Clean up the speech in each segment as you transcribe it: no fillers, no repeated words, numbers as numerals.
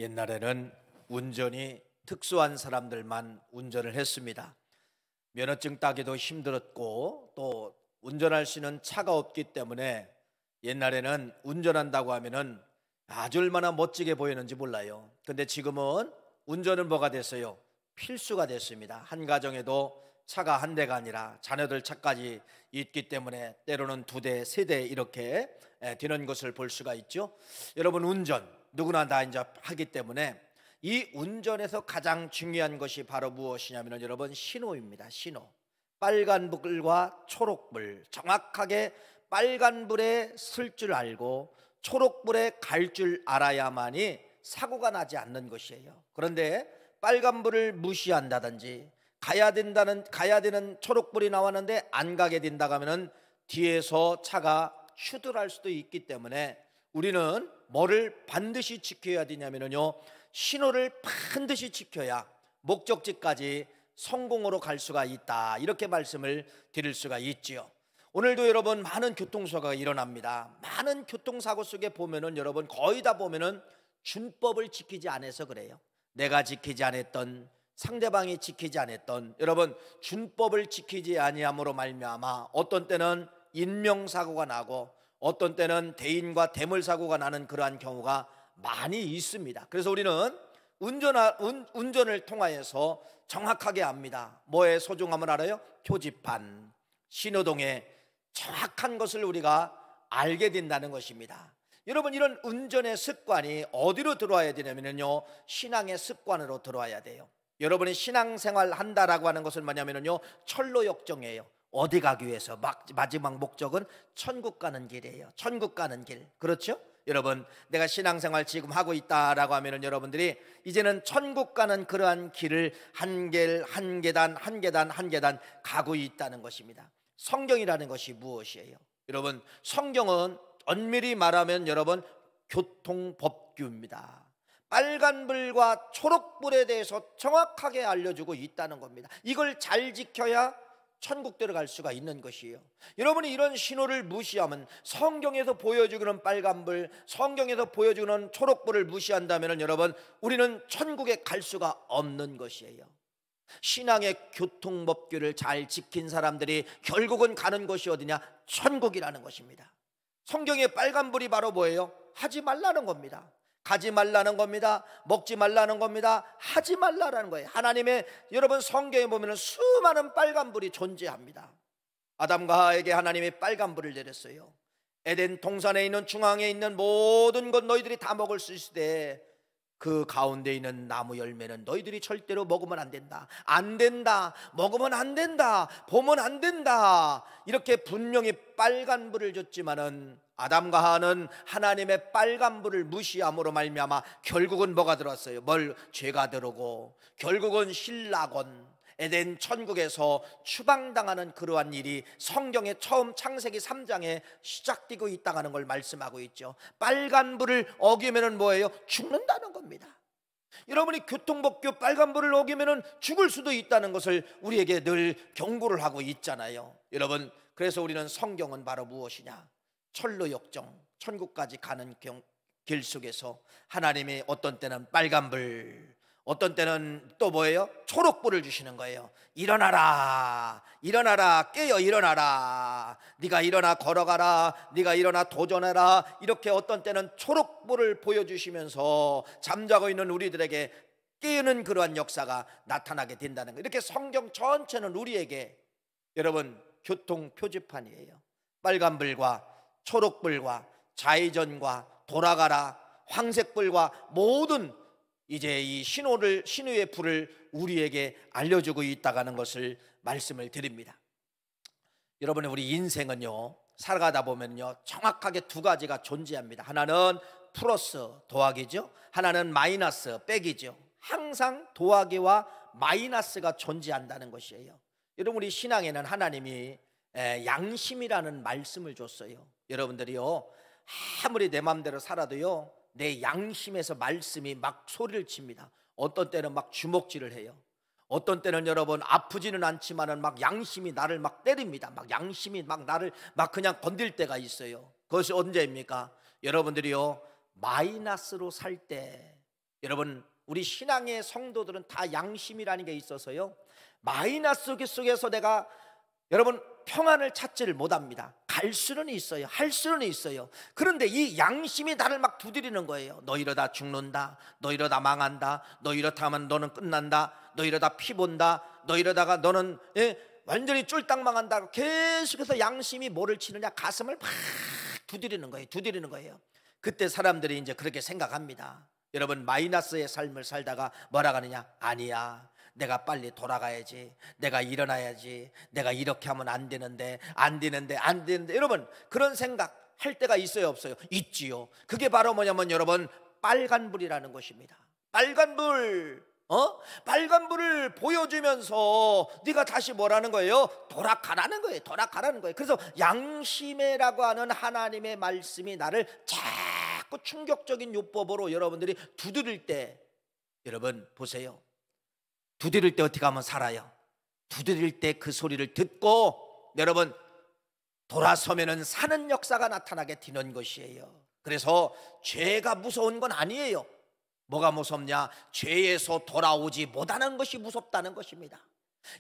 옛날에는 운전이 특수한 사람들만 운전을 했습니다. 면허증 따기도 힘들었고 또 운전할 수 있는 차가 없기 때문에 옛날에는 운전한다고 하면은 아주 얼마나 멋지게 보이는지 몰라요. 근데 지금은 운전은 뭐가 됐어요? 필수가 됐습니다. 한 가정에도 차가 한 대가 아니라 자녀들 차까지 있기 때문에 때로는 두 대, 세 대 이렇게 되는 것을 볼 수가 있죠. 여러분, 운전 누구나 다 이제 하기 때문에 이 운전에서 가장 중요한 것이 바로 무엇이냐면 여러분, 신호입니다. 신호. 빨간불과 초록불, 정확하게 빨간불에 설 줄 알고 초록불에 갈 줄 알아야만이 사고가 나지 않는 것이에요. 그런데 빨간불을 무시한다든지 가야 되는 초록불이 나왔는데 안 가게 된다고 하면은 뒤에서 차가 추돌할 수도 있기 때문에 우리는 뭐를 반드시 지켜야 되냐면요, 신호를 반드시 지켜야 목적지까지 성공으로 갈 수가 있다, 이렇게 말씀을 드릴 수가 있지요. 오늘도 여러분, 많은 교통사고가 일어납니다. 많은 교통사고 속에 보면은 여러분, 거의 다 보면은 준법을 지키지 않아서 그래요. 내가 지키지 않았던, 상대방이 지키지 않았던, 여러분, 준법을 지키지 아니함으로 말미암아 어떤 때는 인명사고가 나고 어떤 때는 대인과 대물사고가 나는 그러한 경우가 많이 있습니다. 그래서 우리는 운전을 통하여서 정확하게 압니다. 뭐의 소중함을 알아요? 표지판, 신호등의 정확한 것을 우리가 알게 된다는 것입니다. 여러분, 이런 운전의 습관이 어디로 들어와야 되냐면요, 신앙의 습관으로 들어와야 돼요. 여러분이 신앙생활 한다라고 하는 것은 뭐냐면요, 철로 역정이에요. 어디 가기 위해서 마지막 목적은 천국 가는 길이에요. 천국 가는 길. 그렇죠? 여러분, 내가 신앙생활 지금 하고 있다라고 하면은 여러분들이 이제는 천국 가는 그러한 길을 한 계단 가고 있다는 것입니다. 성경이라는 것이 무엇이에요? 여러분, 성경은 엄밀히 말하면 여러분, 교통법규입니다. 빨간불과 초록불에 대해서 정확하게 알려주고 있다는 겁니다. 이걸 잘 지켜야 천국 들어갈 수가 있는 것이에요. 여러분이 이런 신호를 무시하면, 성경에서 보여주는 빨간불, 성경에서 보여주는 초록불을 무시한다면 여러분, 우리는 천국에 갈 수가 없는 것이에요. 신앙의 교통법규를 잘 지킨 사람들이 결국은 가는 곳이 어디냐? 천국이라는 것입니다. 성경의 빨간불이 바로 뭐예요? 하지 말라는 겁니다. 가지 말라는 겁니다. 먹지 말라는 겁니다. 하지 말라는 거예요. 하나님의, 여러분, 성경에 보면 수많은 빨간불이 존재합니다. 아담과 하와에게 하나님이 빨간불을 내렸어요. 에덴 동산에 있는 중앙에 있는 모든 것 너희들이 다 먹을 수 있을 때 그 가운데 있는 나무 열매는 너희들이 절대로 먹으면 안 된다, 안 된다, 먹으면 안 된다, 보면 안 된다, 이렇게 분명히 빨간불을 줬지만은 아담과 하와는 하나님의 빨간불을 무시함으로 말미암아 결국은 뭐가 들어왔어요? 죄가 들어오고 결국은 신라곤, 에덴 천국에서 추방당하는 그러한 일이 성경의 처음 창세기 3장에 시작되고 있다는 걸 말씀하고 있죠. 빨간불을 어기면은 뭐예요? 죽는다는 겁니다. 여러분이 교통법규 빨간불을 어기면은 죽을 수도 있다는 것을 우리에게 늘 경고를 하고 있잖아요. 여러분, 그래서 우리는 성경은 바로 무엇이냐? 철로 역정, 천국까지 가는 길 속에서 하나님이 어떤 때는 빨간불, 어떤 때는 또 뭐예요? 초록불을 주시는 거예요. 일어나라, 일어나라, 깨어 일어나라, 네가 일어나 걸어가라, 네가 일어나 도전해라, 이렇게 어떤 때는 초록불을 보여주시면서 잠자고 있는 우리들에게 깨우는 그러한 역사가 나타나게 된다는 거예요. 이렇게 성경 전체는 우리에게 여러분 교통 표지판이에요. 빨간불과 초록불과 좌회전과 돌아가라, 황색불과 모든 이제 이 신호의 불을 우리에게 알려주고 있다는 것을 말씀을 드립니다. 여러분, 우리 인생은요, 살아가다 보면요, 정확하게 두 가지가 존재합니다. 하나는 플러스, 더하기죠. 하나는 마이너스, 빼기죠. 항상 더하기와 마이너스가 존재한다는 것이에요. 여러분, 우리 신앙에는 하나님이 양심이라는 말씀을 줬어요. 여러분들이요, 아무리 내 마음대로 살아도요, 내 양심에서 말씀이 막 소리를 칩니다. 어떤 때는 막 주먹질을 해요. 어떤 때는 여러분 아프지는 않지만은 막 양심이 나를 막 때립니다. 막 양심이 막 나를 막 그냥 건들 때가 있어요. 그것이 언제입니까? 여러분들이요, 마이너스로 살 때, 여러분, 우리 신앙의 성도들은 다 양심이라는 게 있어서요, 마이너스 속에서 내가 여러분 평안을 찾지를 못합니다. 갈 수는 있어요. 할 수는 있어요. 그런데 이 양심이 나를 막 두드리는 거예요. 너 이러다 죽는다. 너 이러다 망한다. 너 이렇다 하면 너는 끝난다. 너 이러다 피 본다. 너 이러다가 너는 완전히 쫄딱 망한다. 계속해서 양심이 뭐를 치느냐, 가슴을 막 두드리는 거예요. 두드리는 거예요. 그때 사람들이 이제 그렇게 생각합니다. 여러분, 마이너스의 삶을 살다가 뭐라 하느냐? 아니야, 내가 빨리 돌아가야지, 내가 일어나야지, 내가 이렇게 하면 안 되는데 여러분, 그런 생각 할 때가 있어요, 없어요? 있지요. 그게 바로 뭐냐면 여러분, 빨간불이라는 것입니다. 빨간불, 빨간불을 보여주면서 네가 다시 뭐라는 거예요? 돌아가라는 거예요. 돌아가라는 거예요. 그래서 양심이라고 하는 하나님의 말씀이 나를 자꾸 충격적인 요법으로 여러분들이 두드릴 때, 여러분 보세요, 두드릴 때 어떻게 하면 살아요? 두드릴 때 그 소리를 듣고 여러분 돌아서면은 사는 역사가 나타나게 되는 것이에요. 그래서 죄가 무서운 건 아니에요. 뭐가 무섭냐? 죄에서 돌아오지 못하는 것이 무섭다는 것입니다.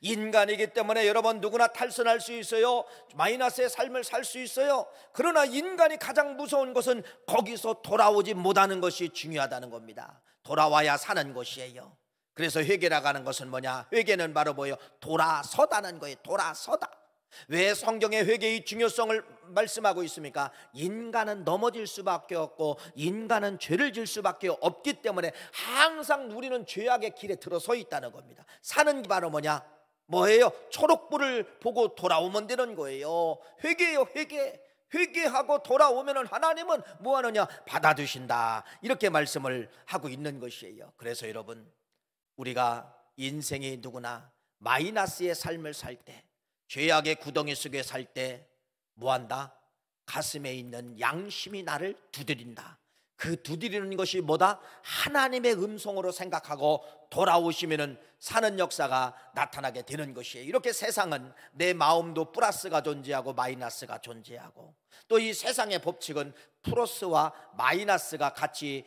인간이기 때문에 여러분 누구나 탈선할 수 있어요. 마이너스의 삶을 살 수 있어요. 그러나 인간이 가장 무서운 것은 거기서 돌아오지 못하는 것이 중요하다는 겁니다. 돌아와야 사는 것이에요. 그래서 회개라고 하는 것은 뭐냐? 회개는 바로 뭐예요? 돌아서다는 거예요. 돌아서다. 왜 성경의 회개의 중요성을 말씀하고 있습니까? 인간은 넘어질 수밖에 없고 인간은 죄를 질 수밖에 없기 때문에 항상 우리는 죄악의 길에 들어서 있다는 겁니다. 사는 게 바로 뭐냐? 뭐예요? 초록불을 보고 돌아오면 되는 거예요. 회개예요. 회개하고 돌아오면 하나님은 뭐하느냐? 받아주신다. 이렇게 말씀을 하고 있는 것이에요. 그래서 여러분, 우리가 인생이 누구나 마이너스의 삶을 살 때, 죄악의 구덩이 속에 살 때 뭐한다? 가슴에 있는 양심이 나를 두드린다. 그 두드리는 것이 뭐다? 하나님의 음성으로 생각하고 돌아오시면은 사는 역사가 나타나게 되는 것이에요. 이렇게 세상은 내 마음도 플러스가 존재하고 마이너스가 존재하고, 또 이 세상의 법칙은 플러스와 마이너스가 같이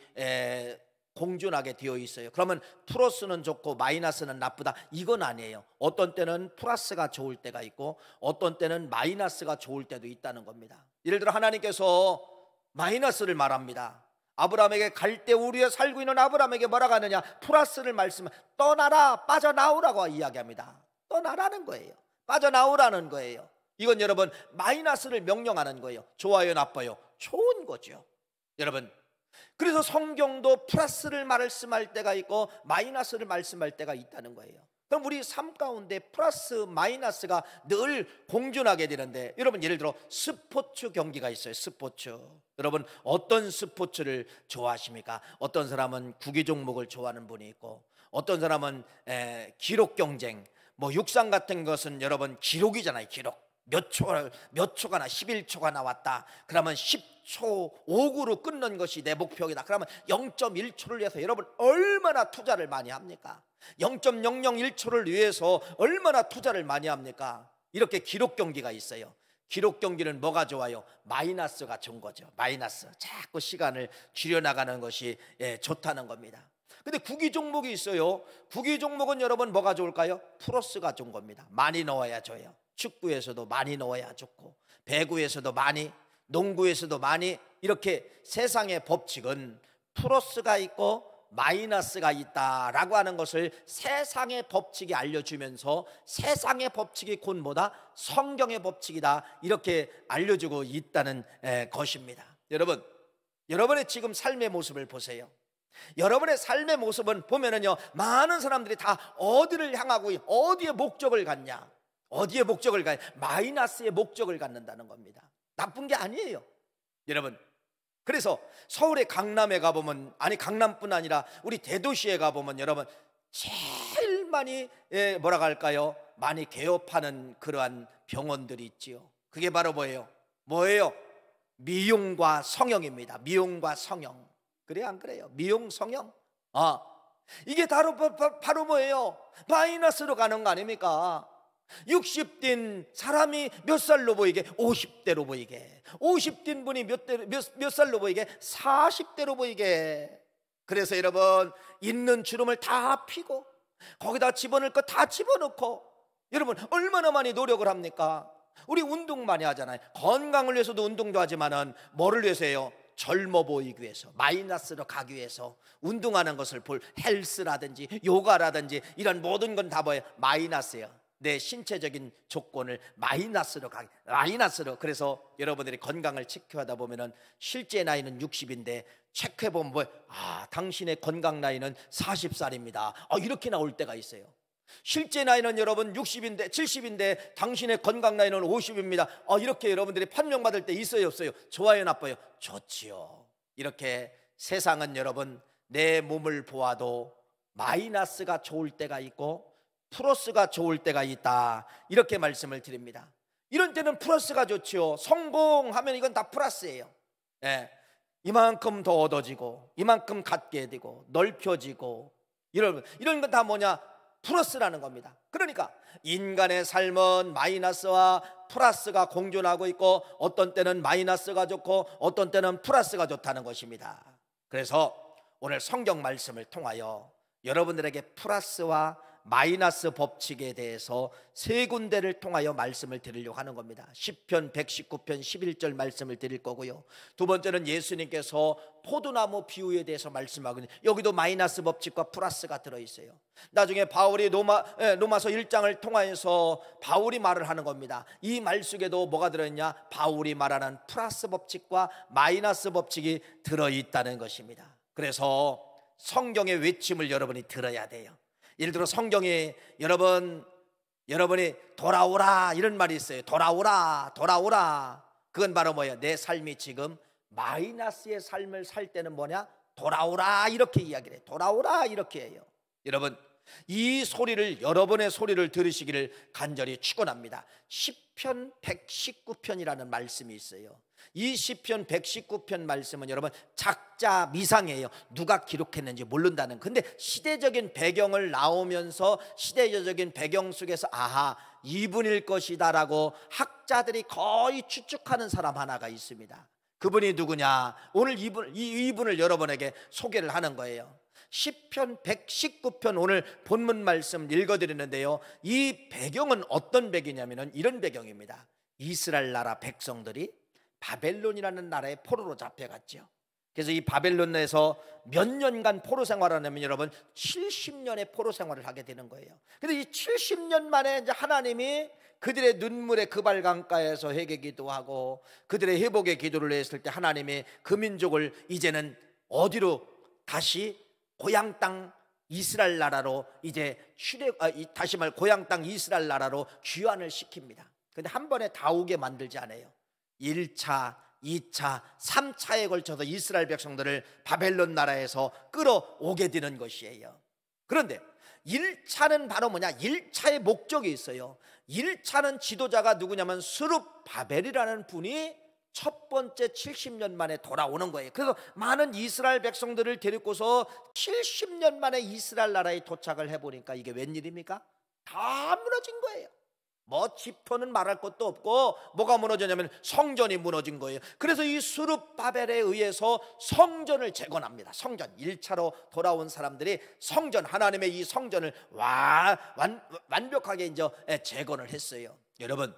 공존하게 되어 있어요. 그러면 플러스는 좋고 마이너스는 나쁘다, 이건 아니에요. 어떤 때는 플러스가 좋을 때가 있고 어떤 때는 마이너스가 좋을 때도 있다는 겁니다. 예를 들어 하나님께서 마이너스를 말합니다. 아브라함에게 갈대 우리에 살고 있는 아브라함에게 뭐라고 하느냐? 플러스를 떠나라, 빠져나오라고 이야기합니다. 떠나라는 거예요. 빠져나오라는 거예요. 이건 여러분 마이너스를 명령하는 거예요. 좋아요, 나빠요? 좋은 거죠. 여러분, 그래서 성경도 플러스를 말씀할 때가 있고 마이너스를 말씀할 때가 있다는 거예요. 그럼 우리 삶 가운데 플러스 마이너스가 늘 공존하게 되는데, 여러분 예를 들어 스포츠 경기가 있어요. 스포츠, 여러분 어떤 스포츠를 좋아하십니까? 어떤 사람은 구기 종목을 좋아하는 분이 있고, 어떤 사람은 기록 경쟁, 뭐 육상 같은 것은 여러분 기록이잖아요. 기록. 몇 초가나 11초가 나왔다. 그러면 10초 5구로 끊는 것이 내 목표이다. 그러면 0.1초를 위해서 여러분 얼마나 투자를 많이 합니까? 0.001초를 위해서 얼마나 투자를 많이 합니까? 이렇게 기록 경기가 있어요. 기록 경기는 뭐가 좋아요? 마이너스가 좋은 거죠. 마이너스, 자꾸 시간을 줄여나가는 것이 좋다는 겁니다. 근데 구기 종목이 있어요. 구기 종목은 여러분 뭐가 좋을까요? 플러스가 좋은 겁니다. 많이 넣어야 줘요. 축구에서도 많이 넣어야 좋고, 배구에서도 많이, 농구에서도 많이. 이렇게 세상의 법칙은 플러스가 있고 마이너스가 있다라고 하는 것을 세상의 법칙이 알려주면서, 세상의 법칙이 곧 뭐다? 성경의 법칙이다, 이렇게 알려주고 있다는 것입니다. 여러분, 여러분의 지금 삶의 모습을 보세요. 여러분의 삶의 모습은 보면은요, 많은 사람들이 다 어디를 향하고 어디에 목적을 갖냐? 어디에 목적을 가요? 마이너스의 목적을 갖는다는 겁니다. 나쁜 게 아니에요, 여러분. 그래서 서울의 강남에 가보면, 아니 강남뿐 아니라 우리 대도시에 가보면 여러분 제일 많이 뭐라고 할까요? 많이 개업하는 그러한 병원들이 있지요. 그게 바로 뭐예요? 미용과 성형입니다. 미용과 성형. 그래요, 안 그래요? 미용, 성형. 이게 바로 뭐예요? 마이너스로 가는 거 아닙니까? 60된 사람이 몇 살로 보이게? 50대로 보이게. 50된 분이 몇 살로 보이게? 40대로 보이게. 그래서 여러분, 있는 주름을 다 피고 거기다 집어넣을 거 다 집어넣고, 여러분 얼마나 많이 노력을 합니까? 우리 운동 많이 하잖아요. 건강을 위해서도 운동도 하지만은 뭐를 위해서 해요? 젊어 보이기 위해서, 마이너스로 가기 위해서 운동하는 것을 볼, 헬스라든지 요가라든지 이런 모든 건 다 뭐예요? 마이너스예요. 내 신체적인 조건을 마이너스로 가기, 마이너스로. 그래서 여러분들이 건강을 체크하다 보면은 실제 나이는 60인데 체크해 보면 뭐, 당신의 건강 나이는 40살입니다. 이렇게 나올 때가 있어요. 실제 나이는 여러분 60인데 70인데 당신의 건강 나이는 50입니다. 이렇게 여러분들이 판명받을 때 있어요, 없어요? 좋아요, 나빠요? 좋지요. 이렇게 세상은 여러분, 내 몸을 보아도 마이너스가 좋을 때가 있고 플러스가 좋을 때가 있다, 이렇게 말씀을 드립니다. 이런 때는 플러스가 좋지요. 성공하면 이건 다 플러스예요. 이만큼 더 얻어지고 이만큼 갖게 되고 넓혀지고, 이런 건 다 뭐냐? 플러스라는 겁니다. 그러니까 인간의 삶은 마이너스와 플러스가 공존하고 있고, 어떤 때는 마이너스가 좋고 어떤 때는 플러스가 좋다는 것입니다. 그래서 오늘 성경 말씀을 통하여 여러분들에게 플러스와 마이너스 법칙에 대해서 세 군데를 통하여 말씀을 드리려고 하는 겁니다. 시편 119편 11절 말씀을 드릴 거고요. 두 번째는 예수님께서 포도나무 비유에 대해서 말씀하거든요. 여기도 마이너스 법칙과 플러스가 들어있어요. 나중에 바울이 로마서 1장을 통하여서 바울이 말을 하는 겁니다. 이 말 속에도 뭐가 들어있냐? 바울이 말하는 플러스 법칙과 마이너스 법칙이 들어있다는 것입니다. 그래서 성경의 외침을 여러분이 들어야 돼요. 예를 들어 성경에 여러분이 돌아오라 이런 말이 있어요. 돌아오라, 돌아오라. 그건 바로 뭐예요? 내 삶이 지금 마이너스의 삶을 살 때는 뭐냐? 돌아오라, 이렇게 이야기를 해요. 돌아오라, 이렇게 해요. 여러분, 이 소리를, 여러분의 소리를 들으시기를 간절히 축원합니다. 시편 119편이라는 말씀이 있어요. 이 시편 119편 말씀은 여러분 작자 미상이에요. 누가 기록했는지 모른다는. 근데 시대적인 배경을 나오면서 시대적인 배경 속에서 이분일 것이다 라고 학자들이 거의 추측하는 사람 하나가 있습니다. 그분이 누구냐? 오늘 이분을 여러분에게 소개를 하는 거예요. 시편 119편 오늘 본문 말씀 읽어드리는데요, 이 배경은 어떤 배경이냐면 이런 배경입니다. 이스라엘 나라 백성들이 바벨론이라는 나라의 포로로 잡혀갔죠. 그래서 이 바벨론에서 몇 년간 포로 생활을 하냐면 여러분 70년의 포로 생활을 하게 되는 거예요. 근데 이 70년 만에 이제 하나님이 그들의 눈물의 그발강가에서 회개 기도하고 그들의 회복의 기도를 했을 때 하나님이 그 민족을 이제는 어디로 다시 고향 땅 이스라엘 나라로 이제 다시 말 고향 땅 이스라엘 나라로 귀환을 시킵니다. 근데 한 번에 다 오게 만들지 않아요. 1차, 2차, 3차에 걸쳐서 이스라엘 백성들을 바벨론 나라에서 끌어오게 되는 것이에요. 그런데 1차는 바로 뭐냐? 1차의 목적이 있어요. 1차는 지도자가 누구냐면 스룹바벨이라는 분이 첫 번째 70년 만에 돌아오는 거예요. 그래서 많은 이스라엘 백성들을 데리고서 70년 만에 이스라엘 나라에 도착을 해보니까 이게 웬일입니까? 다 무너진 거예요. 뭐 지표는 말할 것도 없고 뭐가 무너졌냐면 성전이 무너진 거예요. 그래서 이 스룹바벨에 의해서 성전을 재건합니다. 성전 1차로 돌아온 사람들이 성전, 하나님의 이 성전을 완벽하게 이제 재건을 했어요. 여러분,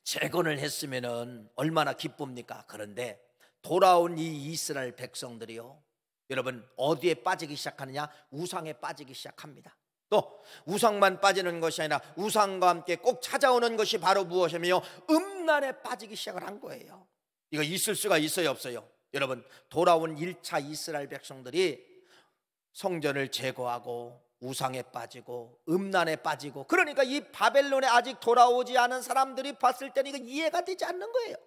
재건을 했으면은 얼마나 기쁩니까? 그런데 돌아온 이 이스라엘 백성들이요, 여러분 어디에 빠지기 시작하느냐? 우상에 빠지기 시작합니다. 또 우상만 빠지는 것이 아니라 우상과 함께 꼭 찾아오는 것이 바로 무엇이며 음란에 빠지기 시작을 한 거예요. 이거 있을 수가 있어요, 없어요? 여러분, 돌아온 1차 이스라엘 백성들이 성전을 제거하고 우상에 빠지고 음란에 빠지고, 그러니까 이 바벨론에 아직 돌아오지 않은 사람들이 봤을 때는 이거 이해가 되지 않는 거예요.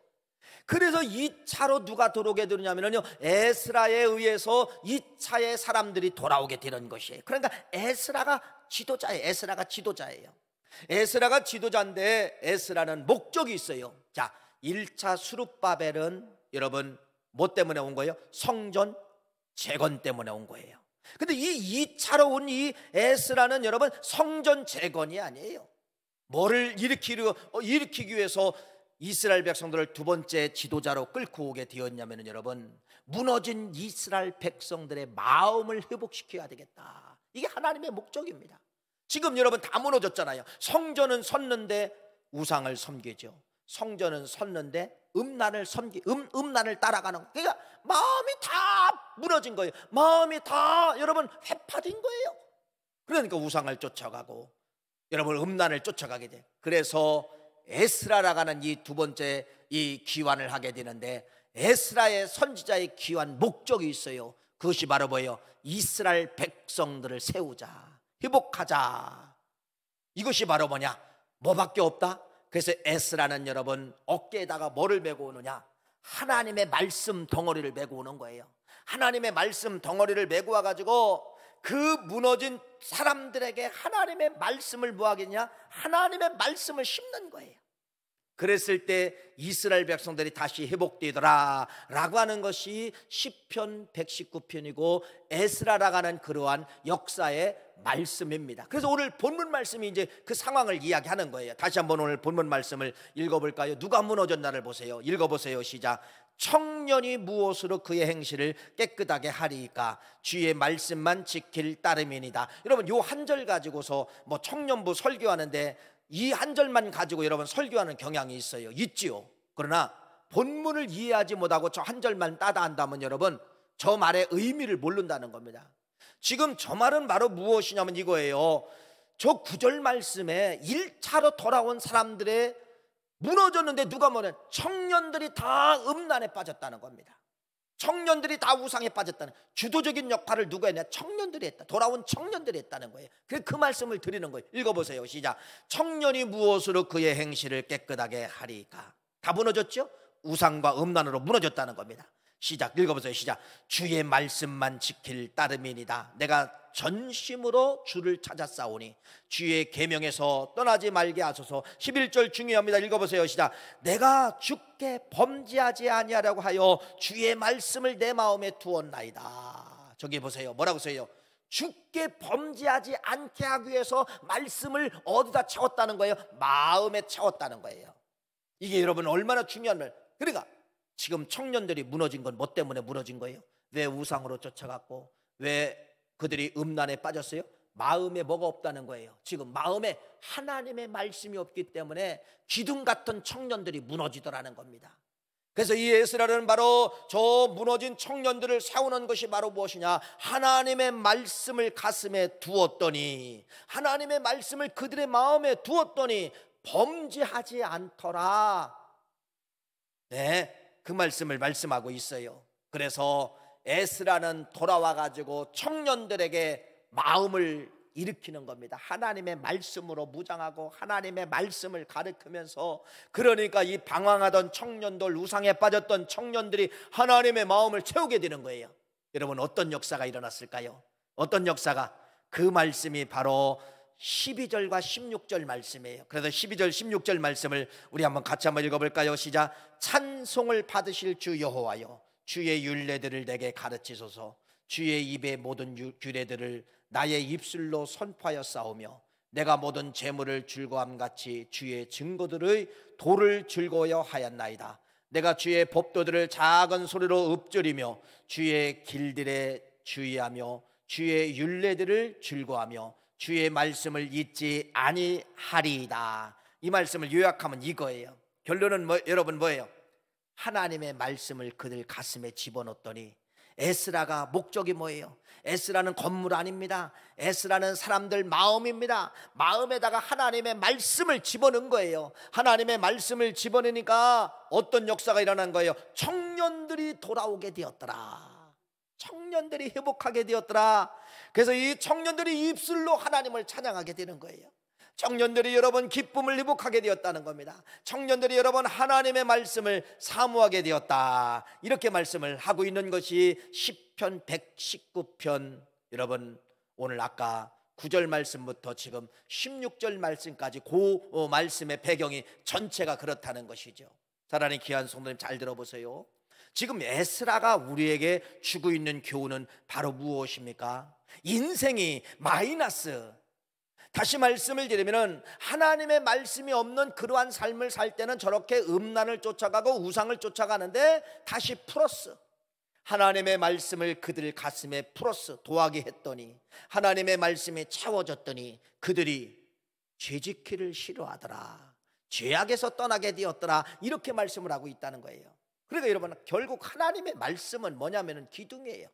그래서 2차로 누가 들어오게 되느냐면요, 에스라에 의해서 2차의 사람들이 돌아오게 되는 것이에요. 그러니까 에스라가 지도자예요. 에스라가 지도자인데 에스라는 목적이 있어요. 자, 1차 스룹바벨은 여러분 뭐 때문에 온 거예요? 성전 재건 때문에 온 거예요. 근데 이 2차로 온 이 에스라는 여러분 성전 재건이 아니에요. 뭐를 일으키기 위해서 이스라엘 백성들을 두 번째 지도자로 끌고 오게 되었냐면 여러분, 무너진 이스라엘 백성들의 마음을 회복시켜야 되겠다. 이게 하나님의 목적입니다. 지금 여러분 다 무너졌잖아요. 성전은 섰는데 우상을 섬기죠. 성전은 섰는데 음란을 따라가는, 그러니까 마음이 다 무너진 거예요. 마음이 다 여러분 회파된 거예요. 그러니까 우상을 쫓아가고 여러분 음란을 쫓아가게 돼. 그래서 에스라라고 하는 이 두 번째 이 기환을 하게 되는데, 에스라의 선지자의 기환 목적이 있어요. 그것이 바로 뭐예요? 이스라엘 백성들을 세우자, 회복하자. 이것이 바로 뭐냐? 뭐밖에 없다. 그래서 에스라는 여러분 어깨에다가 뭐를 메고 오느냐? 하나님의 말씀 덩어리를 메고 오는 거예요. 하나님의 말씀 덩어리를 메고 와가지고 그 무너진 사람들에게 하나님의 말씀을 뭐 하겠냐? 하나님의 말씀을 심는 거예요. 그랬을 때 이스라엘 백성들이 다시 회복되더라 라고 하는 것이 시편 119편이고 에스라라고 하는 그러한 역사의 말씀입니다. 그래서 오늘 본문 말씀이 이제 그 상황을 이야기하는 거예요. 다시 한번 오늘 본문 말씀을 읽어볼까요? 누가 무너졌나를 보세요. 읽어보세요. 시작. 청년이 무엇으로 그의 행실을 깨끗하게 하리이까? 주의 말씀만 지킬 따름이니이다. 여러분 요 한 절 가지고서 뭐 청년부 설교하는데 이 한 절만 가지고 여러분 설교하는 경향이 있어요. 있지요. 그러나 본문을 이해하지 못하고 저 한 절만 따다한다면 여러분 저 말의 의미를 모른다는 겁니다. 지금 저 말은 바로 무엇이냐면 이거예요. 저 구절 말씀에 1차로 돌아온 사람들의 무너졌는데 누가 뭐냐? 청년들이 다 음란에 빠졌다는 겁니다. 청년들이 다 우상에 빠졌다는, 주도적인 역할을 누가 했냐? 청년들이 했다. 돌아온 청년들이 했다는 거예요. 그래서 그 말씀을 드리는 거예요. 읽어보세요. 시작. 청년이 무엇으로 그의 행실을 깨끗하게 하리까? 다 무너졌죠? 우상과 음란으로 무너졌다는 겁니다. 시작. 읽어보세요. 시작. 주의 말씀만 지킬 따름이니이다. 내가 전심으로 주를 찾았사오니 주의 계명에서 떠나지 말게 하소서. 11절 중요합니다. 읽어보세요. 시작. 내가 주께 범죄하지 아니하려고 하여 주의 말씀을 내 마음에 두었나이다. 저기 보세요. 뭐라고 써요? 주께 범죄하지 않게 하기 위해서 말씀을 어디다 채웠다는 거예요? 마음에 채웠다는 거예요. 이게 여러분 얼마나 중요한 말. 그러니까 지금 청년들이 무너진 건 뭐 때문에 무너진 거예요? 왜 우상으로 쫓아갔고 왜 그들이 음란에 빠졌어요? 마음에 뭐가 없다는 거예요. 지금 마음에 하나님의 말씀이 없기 때문에 기둥 같은 청년들이 무너지더라는 겁니다. 그래서 이 에스라는 바로 저 무너진 청년들을 세우는 것이 바로 무엇이냐? 하나님의 말씀을 가슴에 두었더니, 하나님의 말씀을 그들의 마음에 두었더니 범죄하지 않더라. 네, 그 말씀을 말씀하고 있어요. 그래서 에스라는 돌아와 가지고 청년들에게 마음을 일으키는 겁니다. 하나님의 말씀으로 무장하고 하나님의 말씀을 가르치면서, 그러니까 이 방황하던 청년들, 우상에 빠졌던 청년들이 하나님의 마음을 채우게 되는 거예요. 여러분 어떤 역사가 일어났을까요? 어떤 역사가? 그 말씀이 바로 12절과 16절 말씀이에요. 그래서 12절 16절 말씀을 우리 같이 한번 읽어볼까요? 시작. 찬송을 받으실 주 여호와여, 주의 율례들을 내게 가르치소서. 주의 입의 모든 규례들을 나의 입술로 선포하여 싸우며 내가 모든 재물을 즐거움같이 주의 증거들의 도를 즐거워하여 하였나이다. 내가 주의 법도들을 작은 소리로 읊조리며 주의 길들에 주의하며 주의 율례들을 즐거워하며 주의 말씀을 잊지 아니하리이다. 이 말씀을 요약하면 이거예요. 결론은 여러분 뭐예요? 하나님의 말씀을 그들 가슴에 집어넣었더니, 에스라가 목적이 뭐예요? 에스라는 건물 아닙니다. 에스라는 사람들 마음입니다. 마음에다가 하나님의 말씀을 집어넣은 거예요. 하나님의 말씀을 집어넣으니까 어떤 역사가 일어난 거예요? 청년들이 돌아오게 되었더라. 청년들이 회복하게 되었더라. 그래서 이 청년들이 입술로 하나님을 찬양하게 되는 거예요. 청년들이 여러분 기쁨을 회복하게 되었다는 겁니다. 청년들이 여러분 하나님의 말씀을 사모하게 되었다. 이렇게 말씀을 하고 있는 것이 시편 119편. 여러분 오늘 아까 9절 말씀부터 지금 16절 말씀까지 그 말씀의 배경이 전체가 그렇다는 것이죠. 사랑하는 귀한 성도님 잘 들어보세요. 지금 에스라가 우리에게 주고 있는 교훈은 바로 무엇입니까? 인생이 마이너스, 다시 말씀을 드리면은 하나님의 말씀이 없는 그러한 삶을 살 때는 저렇게 음란을 쫓아가고 우상을 쫓아가는데, 다시 플러스 하나님의 말씀을 그들 가슴에 플러스 더하게 했더니 하나님의 말씀이 채워졌더니 그들이 죄짓기를 싫어하더라, 죄악에서 떠나게 되었더라, 이렇게 말씀을 하고 있다는 거예요. 그러니까 여러분, 결국 하나님의 말씀은 뭐냐면은 기둥이에요.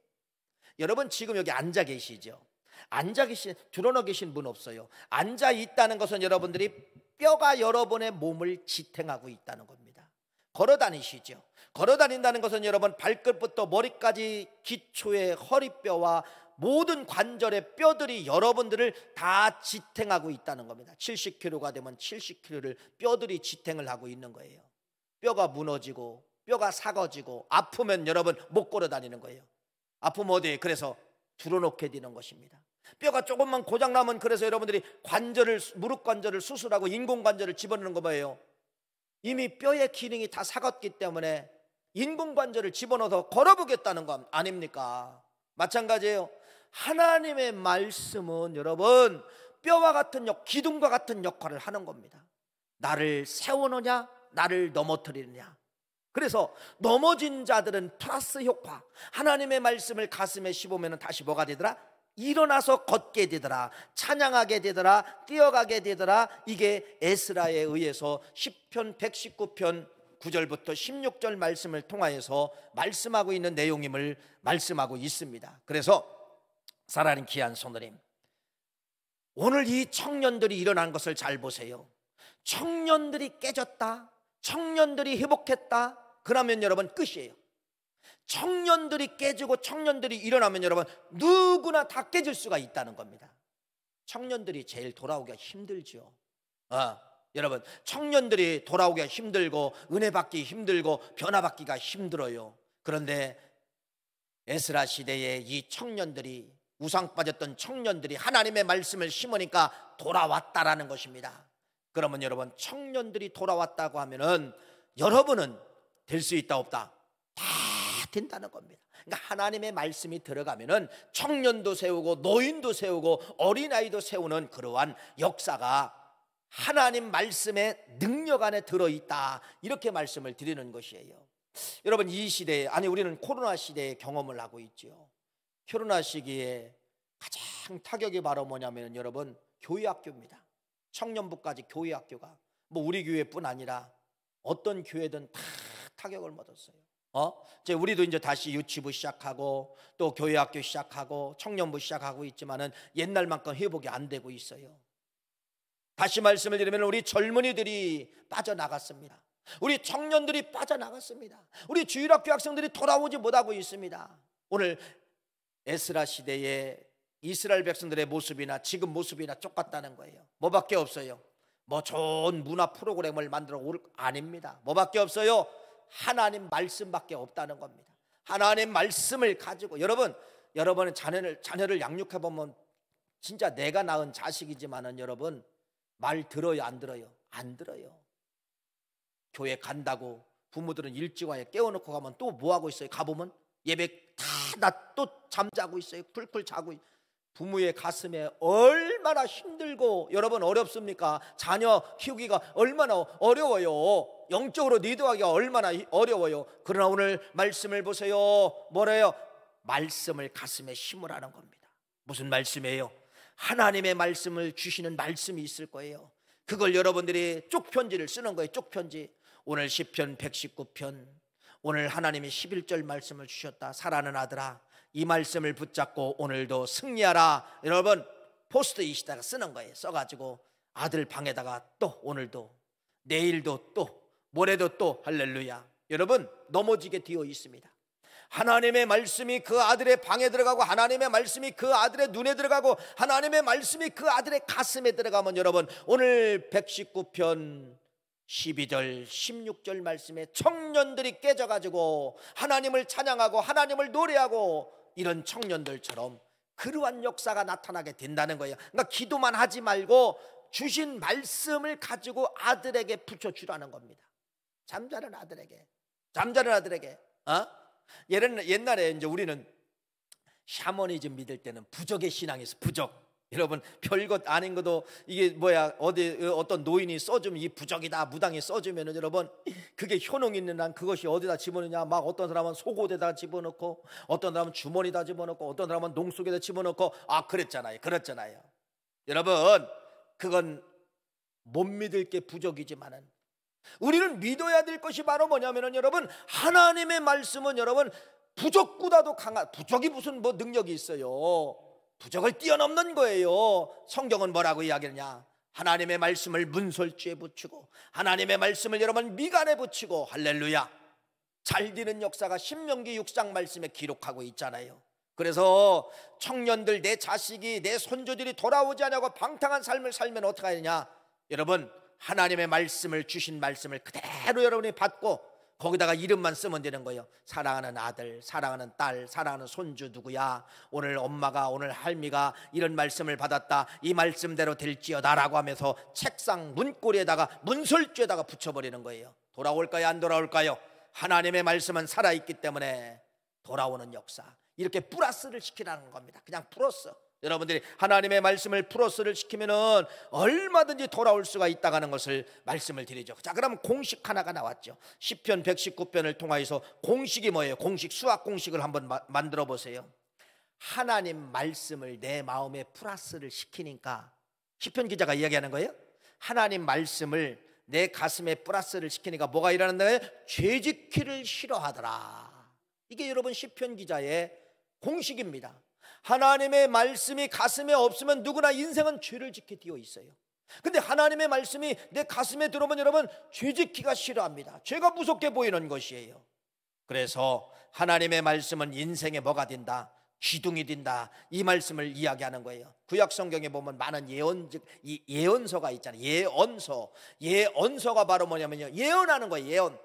여러분 지금 여기 앉아 계시죠? 드러나 계신 분 없어요. 앉아 있다는 것은 여러분들이 뼈가 여러분의 몸을 지탱하고 있다는 겁니다. 걸어 다니시죠? 걸어 다닌다는 것은 여러분 발끝부터 머리까지 기초의 허리뼈와 모든 관절의 뼈들이 여러분들을 다 지탱하고 있다는 겁니다. 70kg가 되면 70kg를 뼈들이 지탱을 하고 있는 거예요. 뼈가 무너지고 뼈가 사거지고 아프면 여러분 못 걸어 다니는 거예요. 아프면 어디에? 그래서 들어놓게 되는 것입니다. 뼈가 조금만 고장나면 그래서 여러분들이 무릎 관절을 수술하고 인공관절을 집어넣는 거 뭐예요? 이미 뼈의 기능이 다 사갔기 때문에 인공관절을 집어넣어서 걸어보겠다는 거 아닙니까? 마찬가지예요. 하나님의 말씀은 여러분 뼈와 같은 기둥과 같은 역할을 하는 겁니다. 나를 세우느냐 나를 넘어뜨리느냐. 그래서 넘어진 자들은 플러스 효과, 하나님의 말씀을 가슴에 씹으면 다시 뭐가 되더라? 일어나서 걷게 되더라, 찬양하게 되더라, 뛰어가게 되더라. 이게 에스라에 의해서 시편 119편 9절부터 16절 말씀을 통하여서 말씀하고 있는 내용임을 말씀하고 있습니다. 그래서 사랑하는 귀한 성도님, 오늘 이 청년들이 일어난 것을 잘 보세요. 청년들이 깨졌다, 청년들이 회복했다, 그러면 여러분 끝이에요. 청년들이 깨지고 청년들이 일어나면 여러분 누구나 다 깨질 수가 있다는 겁니다. 청년들이 제일 돌아오기가 힘들죠. 여러분 청년들이 돌아오기가 힘들고 은혜 받기 힘들고 변화받기가 힘들어요. 그런데 에스라 시대에 이 청년들이, 우상 빠졌던 청년들이 하나님의 말씀을 심으니까 돌아왔다라는 것입니다. 그러면 여러분 청년들이 돌아왔다고 하면은 여러분은 될 수 있다 없다? 다 된다는 겁니다. 그러니까 하나님의 말씀이 들어가면은 청년도 세우고 노인도 세우고 어린아이도 세우는 그러한 역사가 하나님 말씀의 능력 안에 들어있다, 이렇게 말씀을 드리는 것이에요. 여러분 이 시대에, 우리는 코로나 시대에 경험을 하고 있죠. 코로나 시기에 가장 타격이 바로 뭐냐면 여러분 교회학교입니다. 청년부까지 교회학교가 우리 교회뿐 아니라 어떤 교회든 다 타격을 받았어요. 우리도 이제 다시 유치부 시작하고 또 교회학교 시작하고 청년부 시작하고 있지만은 옛날만큼 회복이 안 되고 있어요. 다시 말씀을 드리면 우리 젊은이들이 빠져나갔습니다. 우리 청년들이 빠져나갔습니다. 우리 주일학교 학생들이 돌아오지 못하고 있습니다. 오늘 에스라 시대에 이스라엘 백성들의 모습이나 지금 모습이나 똑같다는 거예요. 뭐밖에 없어요? 좋은 문화 프로그램을 만들어 올 아닙니다. 뭐밖에 없어요? 하나님 말씀밖에 없다는 겁니다. 하나님 말씀을 가지고 여러분은 자녀를 양육해 보면 진짜 내가 낳은 자식이지만은 여러분 말 들어요 안 들어요? 안 들어요. 교회 간다고 부모들은 일찍 와요. 깨워놓고 가면 또 뭐 하고 있어요? 가보면 예배 다 또 잠자고 있어요. 쿨쿨 자고 있어요. 부모의 가슴에 얼마나 힘들고 여러분 어렵습니까? 자녀 키우기가 얼마나 어려워요. 영적으로 리드하기가 얼마나 어려워요. 그러나 오늘 말씀을 보세요. 뭐래요? 말씀을 가슴에 심으라는 겁니다. 무슨 말씀이에요? 하나님의 말씀을 주시는 말씀이 있을 거예요. 그걸 여러분들이 쪽편지를 쓰는 거예요. 쪽편지. 오늘 시편 119편, 오늘 하나님이 11절 말씀을 주셨다. 사랑하는 아들아, 이 말씀을 붙잡고 오늘도 승리하라. 여러분 포스트잇에다가 쓰는 거예요. 써가지고 아들 방에다가 또 오늘도 내일도 또 모레도 또 할렐루야. 여러분 넘어지게 되어 있습니다. 하나님의 말씀이 그 아들의 방에 들어가고 하나님의 말씀이 그 아들의 눈에 들어가고 하나님의 말씀이 그 아들의 가슴에 들어가면 여러분 오늘 119편 12절 16절 말씀에 청년들이 깨져가지고 하나님을 찬양하고 하나님을 노래하고 이런 청년들처럼 그러한 역사가 나타나게 된다는 거예요. 그러니까 기도만 하지 말고 주신 말씀을 가지고 아들에게 붙여주라는 겁니다. 잠자는 아들에게. 옛날에 이제 우리는 샤머니즘 믿을 때는 부적의 신앙이 있어. 부적. 여러분 별것 아닌 것도 이게 뭐야 어디 어떤 노인이 써주면 이 부적이다 무당이 써주면은 여러분 그게 효능 있는 한 그것이 어디다 집어넣냐 막 어떤 사람은 속옷에다 집어넣고 어떤 사람은 주머니에다 집어넣고 어떤 사람은 농속에다 집어넣고 그랬잖아요. 여러분 그건 못 믿을 게 부적이지만은 우리는 믿어야 될 것이 바로 뭐냐면은 여러분 하나님의 말씀은 여러분 부적보다도 강한 부적이 무슨 뭐 능력이 있어요. 부적을 뛰어넘는 거예요. 성경은 뭐라고 이야기하냐? 하나님의 말씀을 문설주에 붙이고 하나님의 말씀을 여러분 미간에 붙이고 할렐루야 잘 되는 역사가 신명기 6장 말씀에 기록하고 있잖아요. 그래서 청년들 내 자식이 내 손주들이 돌아오지 않냐고 방탕한 삶을 살면 어떻게 하느냐? 여러분 하나님의 말씀을 주신 말씀을 그대로 여러분이 받고 거기다가 이름만 쓰면 되는 거예요. 사랑하는 아들, 사랑하는 딸, 사랑하는 손주 누구야? 오늘 엄마가 오늘 할미가 이런 말씀을 받았다. 이 말씀대로 될지어다라고 하면서 책상 문고리에다가 문설주에다가 붙여버리는 거예요. 돌아올까요? 안 돌아올까요? 하나님의 말씀은 살아있기 때문에 돌아오는 역사. 이렇게 플러스를 시키라는 겁니다. 그냥 플러스. 여러분들이 하나님의 말씀을 플러스를 시키면은 얼마든지 돌아올 수가 있다는 것을 말씀을 드리죠. 자, 그럼 공식 하나가 나왔죠. 시편 119편을 통하여서 공식이 뭐예요? 공식, 수학 공식을 한번 만들어 보세요. 하나님 말씀을 내 마음에 플러스를 시키니까 시편 기자가 이야기하는 거예요. 하나님 말씀을 내 가슴에 플러스를 시키니까 뭐가 일어난다고요? 죄짓기를 싫어하더라. 이게 여러분 시편 기자의 공식입니다. 하나님의 말씀이 가슴에 없으면 누구나 인생은 죄를 짓게 되어 있어요. 근데 하나님의 말씀이 내 가슴에 들어오면 여러분 죄 짓기가 싫어합니다. 죄가 무섭게 보이는 것이에요. 그래서 하나님의 말씀은 인생에 뭐가 된다? 기둥이 된다. 이 말씀을 이야기하는 거예요. 구약 성경에 보면 많은 예언서가 있잖아요. 예언서가 바로 뭐냐면요, 예언하는 거예요. 예언.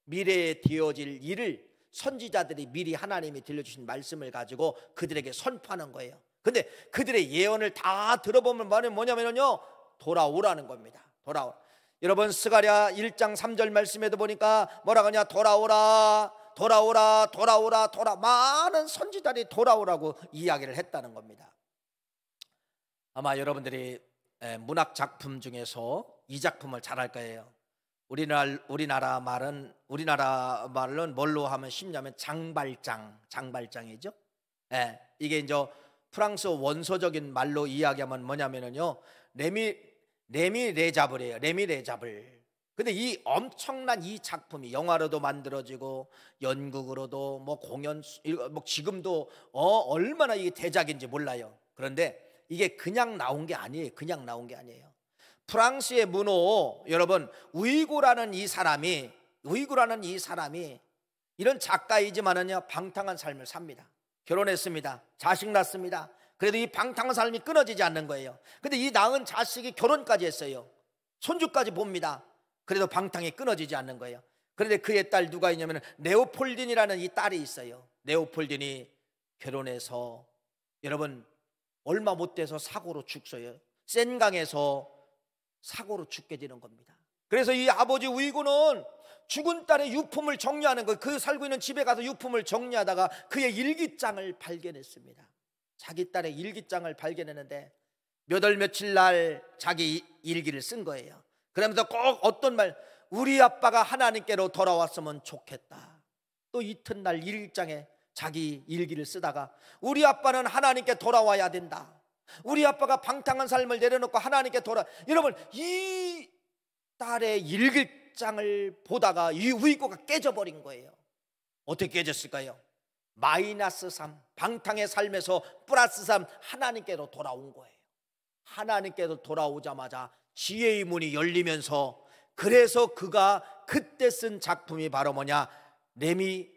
미래에 되어질 일을 선지자들이 미리 하나님이 들려주신 말씀을 가지고 그들에게 선포하는 거예요. 근데 그들의 예언을 다 들어보면 뭐냐면요, 돌아오라는 겁니다. 돌아오. 여러분 스가랴 1장 3절 말씀에도 보니까 뭐라고 하냐? 돌아오라. 많은 선지자들이 돌아오라고 이야기를 했다는 겁니다. 아마 여러분들이 문학 작품 중에서 이 작품을 잘 알 거예요. 우리나라 말은 뭘로 하면 쉽냐면 장발장이죠. 이게 이제 프랑스 원소적인 말로 이야기하면 뭐냐면요, 레미레자블이에요. 레미레자블. 근데 이 엄청난 이 작품이 영화로도 만들어지고 연극으로도 뭐 공연 뭐 지금도 얼마나 이게 대작인지 몰라요. 그런데 이게 그냥 나온 게 아니에요. 프랑스의 문호 여러분 우이고라는 이 사람이 이런 작가이지만은요 방탕한 삶을 삽니다. 결혼했습니다. 자식 낳습니다. 그래도 이 방탕한 삶이 끊어지지 않는 거예요. 근데 이 낳은 자식이 결혼까지 했어요. 손주까지 봅니다. 그래도 방탕이 끊어지지 않는 거예요. 그런데 그의 딸 누가 있냐면 네오폴딘이라는 이 딸이 있어요. 네오폴딘이 결혼해서 여러분 얼마 못 돼서 사고로 죽어요. 센강에서 사고로 죽게 되는 겁니다. 그래서 이 아버지 우이고는 죽은 딸의 유품을 정리하는 거예요. 그 살고 있는 집에 가서 유품을 정리하다가 그의 일기장을 발견했습니다. 자기 딸의 일기장을 발견했는데 몇 월 며칠 날 자기 일기를 쓴 거예요. 그러면서 꼭 어떤 말, 우리 아빠가 하나님께로 돌아왔으면 좋겠다. 또 이튿날 일기장에 자기 일기를 쓰다가 우리 아빠는 하나님께 돌아와야 된다. 우리 아빠가 방탕한 삶을 내려놓고 하나님께 여러분 이 딸의 일기장을 보다가 이 우이고가 깨져버린 거예요. 어떻게 깨졌을까요? -3 방탕의 삶에서 +3 하나님께로 돌아온 거예요. 하나님께로 돌아오자마자 지혜의 문이 열리면서 그래서 그가 그때 쓴 작품이 바로 뭐냐? 레미제라블이에요.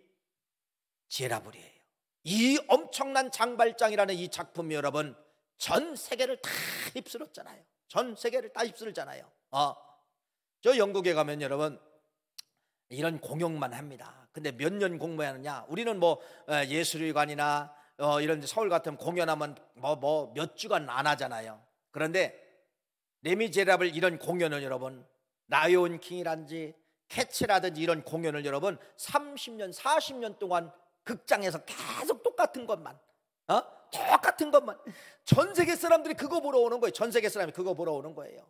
이 엄청난 장발장이라는 이 작품이 여러분 전 세계를 다 휩쓸었잖아요. 저 영국에 가면 여러분 이런 공연만 합니다. 근데 몇 년 공부하느냐? 우리는 뭐 예술관이나 이런 서울 같은 공연하면 뭐 몇 주간 안 하잖아요. 그런데 레미제라블 이런 공연을 여러분 라이온 킹이라든지 캐츠라든지 이런 공연을 여러분 30년 40년 동안 극장에서 계속 똑같은 것만 똑같은 것만. 전 세계 사람들이 그거 보러 오는 거예요. 전 세계 사람이 그거 보러 오는 거예요.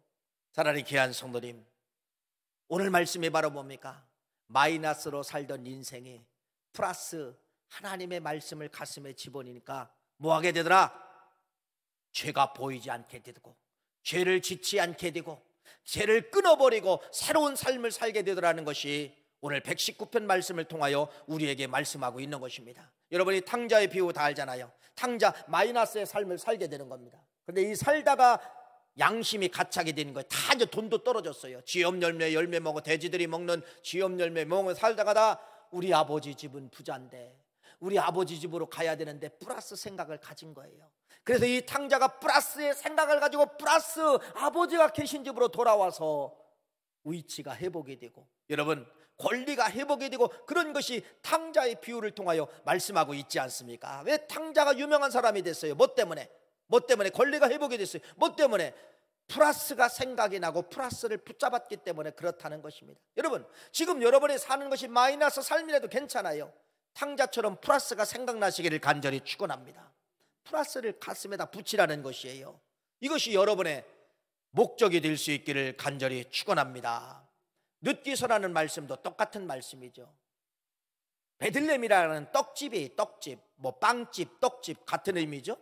차라리 귀한 성도님, 오늘 말씀이 바로 뭡니까? 마이너스로 살던 인생이 플러스 하나님의 말씀을 가슴에 집어넣으니까 뭐 하게 되더라? 죄가 보이지 않게 되고, 죄를 짓지 않게 되고, 죄를 끊어버리고 새로운 삶을 살게 되더라는 것이 오늘 119편 말씀을 통하여 우리에게 말씀하고 있는 것입니다. 여러분이 탕자의 비유 다 알잖아요. 탕자, 마이너스의 삶을 살게 되는 겁니다. 그런데 이 살다가 양심이 가차게 되는 거예요. 다 이제 돈도 떨어졌어요. 지업 열매 먹어 돼지들이 먹는 지업 열매 먹으며 살다가 우리 아버지 집은 부자인데 우리 아버지 집으로 가야 되는데 플러스 생각을 가진 거예요. 그래서 이 탕자가 플러스의 생각을 가지고 플러스 아버지가 계신 집으로 돌아와서 위치가 회복이 되고, 여러분 권리가 회복이 되고, 그런 것이 탕자의 비유를 통하여 말씀하고 있지 않습니까? 왜 탕자가 유명한 사람이 됐어요? 뭐 때문에? 권리가 회복이 됐어요. 뭐 때문에? 플러스가 생각이 나고 플러스를 붙잡았기 때문에 그렇다는 것입니다. 여러분, 지금 여러분이 사는 것이 마이너스 삶이라도 괜찮아요. 탕자처럼 플러스가 생각나시기를 간절히 축원합니다. 플러스를 가슴에다 붙이라는 것이에요. 이것이 여러분의 목적이 될 수 있기를 간절히 축원합니다. 늦기서라는 말씀도 똑같은 말씀이죠. 베들레헴이라는 떡집이, 떡집, 뭐 빵집, 떡집 같은 의미죠.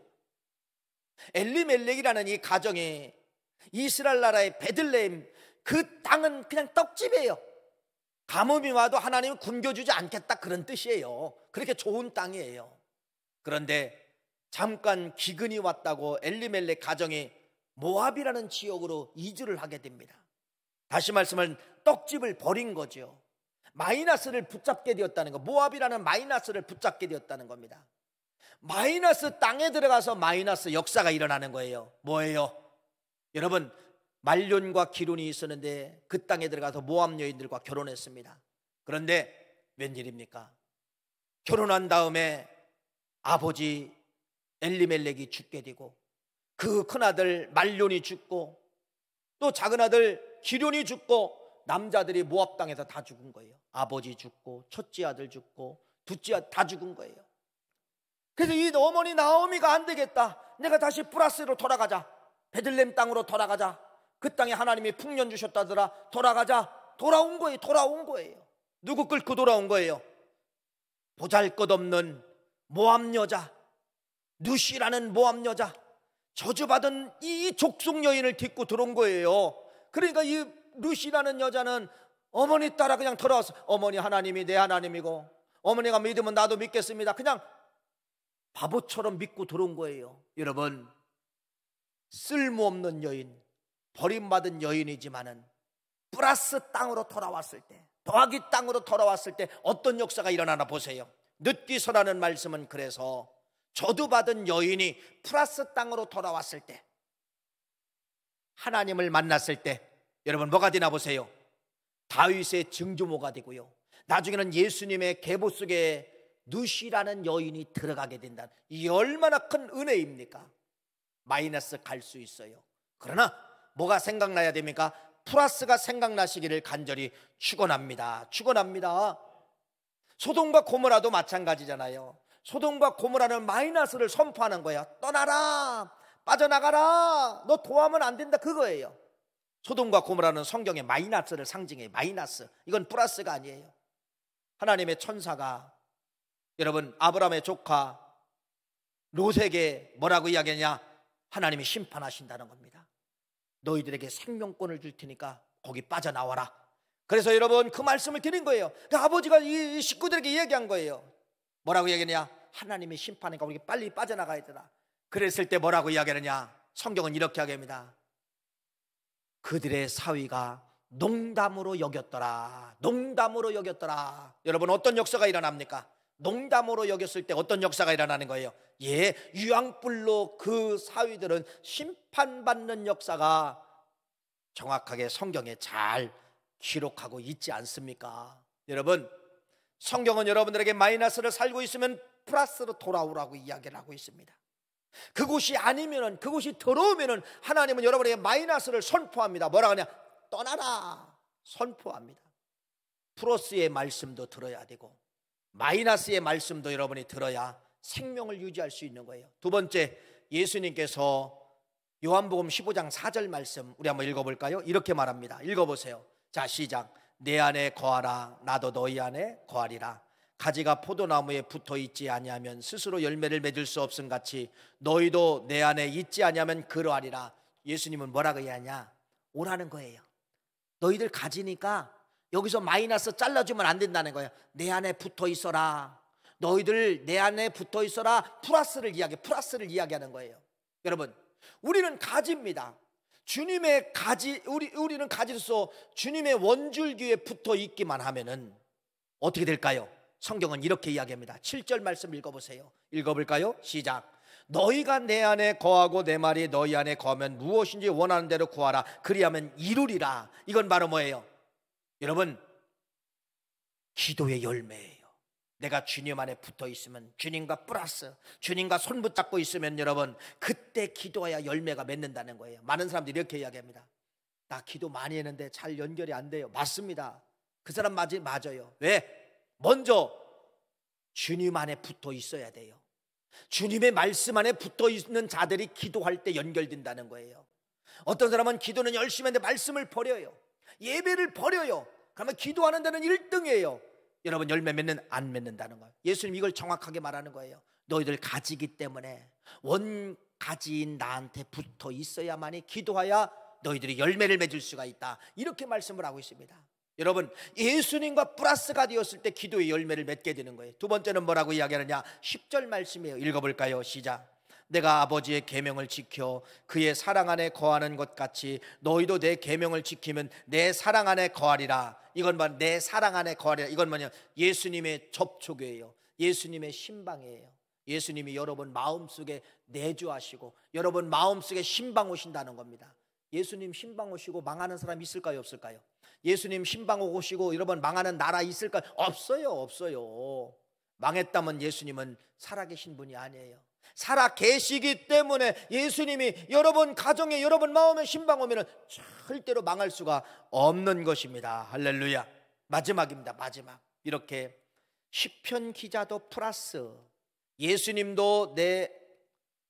엘리멜렉이라는 이 가정이 이스라엘 나라의 베들레헴, 그 땅은 그냥 떡집이에요. 가뭄이 와도 하나님은 굶겨주지 않겠다, 그런 뜻이에요. 그렇게 좋은 땅이에요. 그런데 잠깐 기근이 왔다고 엘리멜렉 가정이 모압이라는 지역으로 이주를 하게 됩니다. 다시 말씀은 떡집을 버린 거죠. 마이너스를 붙잡게 되었다는 거, 모압이라는 마이너스를 붙잡게 되었다는 겁니다. 마이너스 땅에 들어가서 마이너스 역사가 일어나는 거예요. 뭐예요? 여러분, 말년과 기론이 있었는데 그 땅에 들어가서 모압 여인들과 결혼했습니다. 그런데 웬일입니까? 결혼한 다음에 아버지 엘리멜렉이 죽게 되고, 그 큰아들 말론이 죽고, 또 작은아들 기론이 죽고, 남자들이 모압 땅에서 다 죽은 거예요. 아버지 죽고, 첫째 아들 죽고, 둘째 아들 다 죽은 거예요. 그래서 이 어머니 나오미가 안 되겠다, 내가 다시 브라스로 돌아가자, 베들레헴 땅으로 돌아가자, 그 땅에 하나님이 풍년 주셨다더라, 돌아가자. 돌아온 거예요. 누구 끌고 돌아온 거예요? 보잘것없는 모압 여자, 누시라는 모압 여자, 저주받은 이 족속 여인을 딛고 들어온 거예요. 그러니까 이 누시라는 여자는 어머니 따라 그냥 돌아와서, 어머니 하나님이 내 하나님이고 어머니가 믿으면 나도 믿겠습니다, 그냥 바보처럼 믿고 들어온 거예요. 여러분, 쓸모없는 여인, 버림받은 여인이지만은 플러스 땅으로 돌아왔을 때, 더하기 땅으로 돌아왔을 때 어떤 역사가 일어나나 보세요. 늦기서라는 말씀은 그래서 저주받은 여인이 플러스 땅으로 돌아왔을 때, 하나님을 만났을 때, 여러분 뭐가 되나 보세요. 다윗의 증조모가 되고요, 나중에는 예수님의 계보 속에 누시라는 여인이 들어가게 된다. 이 얼마나 큰 은혜입니까? 마이너스 갈 수 있어요. 그러나 뭐가 생각나야 됩니까? 플러스가 생각나시기를 간절히 축원합니다. 소돔과 고모라도 마찬가지잖아요. 소돔과 고모라는 마이너스를 선포하는 거예요. 떠나라, 빠져나가라, 너 도와하면 안 된다, 그거예요. 소돔과 고모라는 성경의 마이너스를 상징해요. 마이너스, 이건 플러스가 아니에요. 하나님의 천사가, 여러분, 아브라함의 조카 롯에게 뭐라고 이야기하냐? 하나님이 심판하신다는 겁니다. 너희들에게 생명권을 줄 테니까 거기 빠져나와라. 그래서 여러분, 그 말씀을 드린 거예요. 그 아버지가 이 식구들에게 얘기한 거예요. 뭐라고 얘기하냐? 하나님이 심판하니까 우리 빨리 빠져나가야 되라. 그랬을 때 뭐라고 이야기하느냐? 성경은 이렇게 이야기합니다. 그들의 사위가 농담으로 여겼더라. 여러분, 어떤 역사가 일어납니까? 농담으로 여겼을 때 어떤 역사가 일어나는 거예요? 유황불로 그 사위들은 심판받는 역사가 정확하게 성경에 잘 기록하고 있지 않습니까? 여러분, 성경은 여러분들에게 마이너스를 살고 있으면 플러스로 돌아오라고 이야기를 하고 있습니다. 그곳이 아니면은, 그곳이 더러우면은 하나님은 여러분에게 마이너스를 선포합니다. 뭐라 하냐? 떠나라, 선포합니다. 플러스의 말씀도 들어야 되고 마이너스의 말씀도 여러분이 들어야 생명을 유지할 수 있는 거예요. 두 번째, 예수님께서 요한복음 15장 4절 말씀 우리 한번 읽어볼까요? 이렇게 말합니다. 읽어보세요. 자, 시작. 내 안에 거하라, 나도 너희 안에 거하리라. 가지가 포도나무에 붙어 있지 아니하면 스스로 열매를 맺을 수 없음 같이 너희도 내 안에 있지 아니하면 그러하리라. 예수님은 뭐라고 해야하냐? 오라는 거예요. 너희들 가지니까 여기서 마이너스 잘라주면 안 된다는 거예요. 내 안에 붙어 있어라. 너희들 내 안에 붙어 있어라. 플러스를 이야기하는 거예요. 여러분, 우리는 가지입니다. 주님의 가지, 우리는 가지로서 주님의 원줄기에 붙어 있기만 하면은 어떻게 될까요? 성경은 이렇게 이야기합니다. 7절 말씀 읽어보세요. 읽어볼까요? 시작. 너희가 내 안에 거하고 내 말이 너희 안에 거하면 무엇인지 원하는 대로 구하라. 그리하면 이루리라. 이건 바로 뭐예요? 여러분, 기도의 열매예요. 내가 주님 안에 붙어 있으면, 주님과 플러스 주님과 손 붙잡고 있으면 여러분, 그때 기도해야 열매가 맺는다는 거예요. 많은 사람들이 이렇게 이야기합니다. 나 기도 많이 했는데 잘 연결이 안 돼요. 맞습니다. 그 사람 맞아요. 왜? 먼저 주님 안에 붙어 있어야 돼요. 주님의 말씀 안에 붙어 있는 자들이 기도할 때 연결된다는 거예요. 어떤 사람은 기도는 열심히 하는데 말씀을 버려요. 예배를 버려요. 그러면 기도하는 데는 1등이에요. 여러분, 열매 안 맺는다는 거예요. 예수님 이걸 정확하게 말하는 거예요. 너희들 가지기 때문에 원가지인 나한테 붙어 있어야만이 기도하여 너희들이 열매를 맺을 수가 있다. 이렇게 말씀을 하고 있습니다. 여러분, 예수님과 플러스가 되었을 때 기도의 열매를 맺게 되는 거예요. 두 번째는 뭐라고 이야기하느냐? 10절 말씀이에요. 읽어볼까요? 시작. 내가 아버지의 계명을 지켜 그의 사랑 안에 거하는 것 같이 너희도 내 계명을 지키면 내 사랑 안에 거하리라. 이건 뭐 내 사랑 안에 거하리라. 이건 뭐냐? 예수님의 접촉이에요. 예수님의 신방이에요. 예수님이 여러분 마음속에 내주하시고 여러분 마음속에 신방 오신다는 겁니다. 예수님 신방 오시고 망하는 사람 있을까요? 없을까요? 예수님 신방 오시고 여러분 망하는 나라 있을까요? 없어요. 망했다면 예수님은 살아계신 분이 아니에요. 살아계시기 때문에 예수님이 여러분 가정에 여러분 마음에 신방 오면 절대로 망할 수가 없는 것입니다. 할렐루야. 마지막입니다. 마지막. 이렇게 시편 기자도 플러스 예수님도 내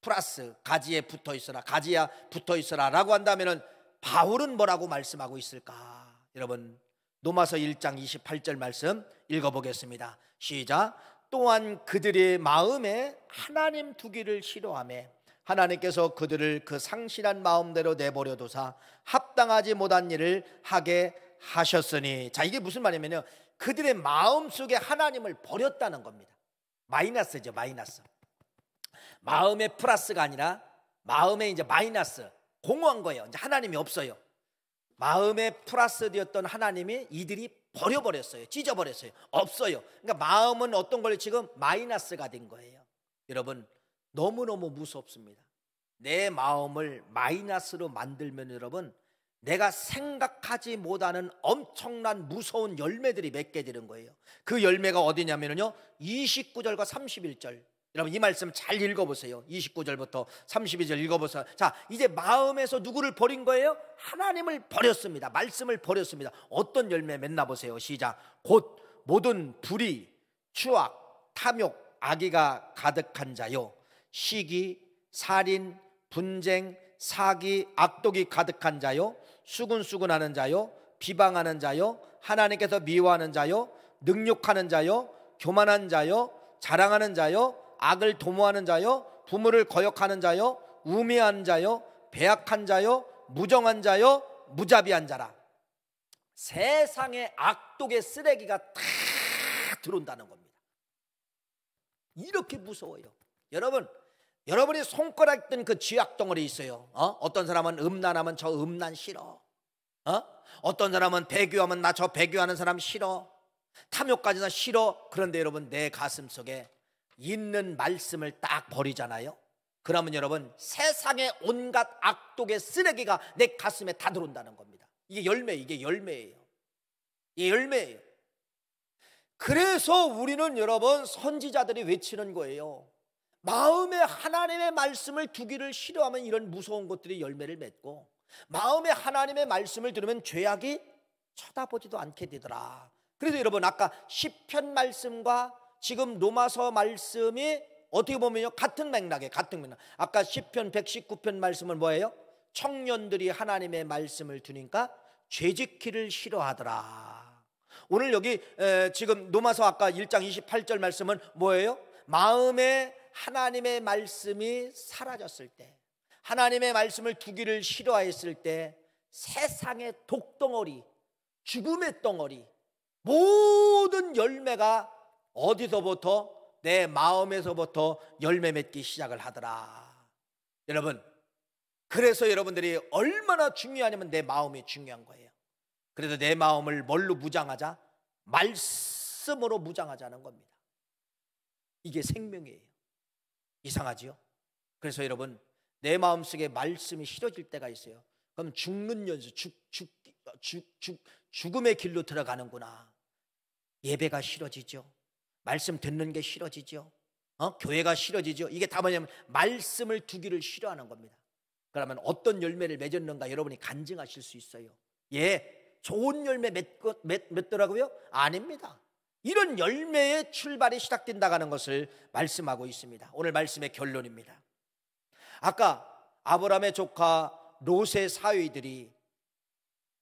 플러스 가지에 붙어 있어라, 가지야 붙어 있어라 라고 한다면은 바울은 뭐라고 말씀하고 있을까? 여러분, 로마서 1장 28절 말씀 읽어보겠습니다. 시작. 또한 그들의 마음에 하나님 두기를 싫어하며 하나님께서 그들을 그 상실한 마음대로 내버려 두사 합당하지 못한 일을 하게 하셨으니. 자, 이게 무슨 말이냐면요, 그들의 마음속에 하나님을 버렸다는 겁니다. 마이너스죠. 마이너스. 마음의 플러스가 아니라 마음에 이제 마이너스, 공허한 거예요. 이제 하나님이 없어요. 마음에 플러스 되었던 하나님이 이들이 버려버렸어요. 찢어버렸어요. 없어요. 그러니까 마음은 어떤 걸 지금 마이너스가 된 거예요. 여러분, 너무너무 무섭습니다. 내 마음을 마이너스로 만들면 여러분, 내가 생각하지 못하는 엄청난 무서운 열매들이 맺게 되는 거예요. 그 열매가 어디냐면요, 29절과 31절. 여러분, 이 말씀 잘 읽어보세요. 29절부터 32절 읽어보세요. 자, 이제 마음에서 누구를 버린 거예요? 하나님을 버렸습니다. 말씀을 버렸습니다. 어떤 열매 맺나 보세요. 시작. 곧 모든 불의, 추악, 탐욕, 악의가 가득한 자요, 시기, 살인, 분쟁, 사기, 악독이 가득한 자요, 수군수군하는 자요, 비방하는 자요, 하나님께서 미워하는 자요, 능욕하는 자요, 교만한 자요, 자랑하는 자요, 악을 도모하는 자요, 부모를 거역하는 자요, 우매한 자요, 배악한 자요, 무정한 자요, 무자비한 자라. 세상에 악독의 쓰레기가 다 들어온다는 겁니다. 이렇게 무서워요. 여러분, 여러분이 손가락 든 그 쥐약 덩어리 있어요. 어떤 사람은 음란하면 저 음란 싫어. 어떤 사람은 배교하면 나 저 배교하는 사람 싫어. 탐욕까지나 싫어. 그런데 여러분, 내 가슴 속에 있는 말씀을 딱 버리잖아요. 그러면 여러분, 세상의 온갖 악독의 쓰레기가 내 가슴에 다 들어온다는 겁니다. 이게 열매예요. 이게 열매예요. 그래서 우리는 여러분, 선지자들이 외치는 거예요. 마음에 하나님의 말씀을 두기를 싫어하면 이런 무서운 것들이 열매를 맺고, 마음에 하나님의 말씀을 들으면 죄악이 쳐다보지도 않게 되더라. 그래서 여러분, 아까 시편 말씀과 지금 로마서 말씀이 어떻게 보면요, 같은 맥락에 같은 맥락. 아까 시편 119편 말씀은 뭐예요? 청년들이 하나님의 말씀을 두니까 죄짓기를 싫어하더라. 오늘 여기 지금 로마서 아까 1장 28절 말씀은 뭐예요? 마음에 하나님의 말씀이 사라졌을 때, 하나님의 말씀을 두기를 싫어했을 때 세상의 독덩어리, 죽음의 덩어리, 모든 열매가 어디서부터? 내 마음에서부터 열매 맺기 시작을 하더라. 여러분, 그래서 여러분들이 얼마나 중요하냐면 내 마음이 중요한 거예요. 그래서 내 마음을 뭘로 무장하자? 말씀으로 무장하자는 겁니다. 이게 생명이에요. 이상하지요? 그래서 여러분, 내 마음속에 말씀이 싫어질 때가 있어요. 그럼 죽는 연수, 죽음의 길로 들어가는구나. 예배가 싫어지죠. 말씀 듣는 게 싫어지죠. 교회가 싫어지죠. 이게 다 뭐냐면 말씀을 두기를 싫어하는 겁니다. 그러면 어떤 열매를 맺었는가 여러분이 간증하실 수 있어요. 예, 좋은 열매 맺더라고요? 아닙니다. 이런 열매의 출발이 시작된다는 것을 말씀하고 있습니다. 오늘 말씀의 결론입니다. 아까 아브라함의 조카 롯의 사위들이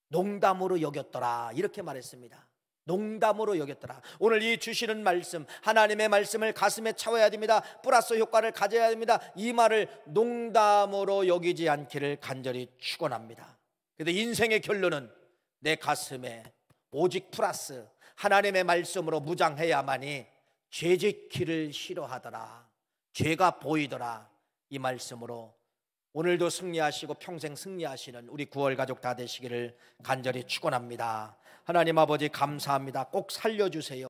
농담으로 여겼더라, 이렇게 말했습니다. 농담으로 여겼더라. 오늘 이 주시는 말씀, 하나님의 말씀을 가슴에 차워야 됩니다. 플러스 효과를 가져야 됩니다. 이 말을 농담으로 여기지 않기를 간절히 축원합니다. 그래서 인생의 결론은 내 가슴에 오직 플러스 하나님의 말씀으로 무장해야만이 죄짓기를 싫어하더라, 죄가 보이더라, 이 말씀으로 오늘도 승리하시고 평생 승리하시는 우리 9월 가족 다 되시기를 간절히 축원합니다. 하나님 아버지 감사합니다. 꼭 살려주세요.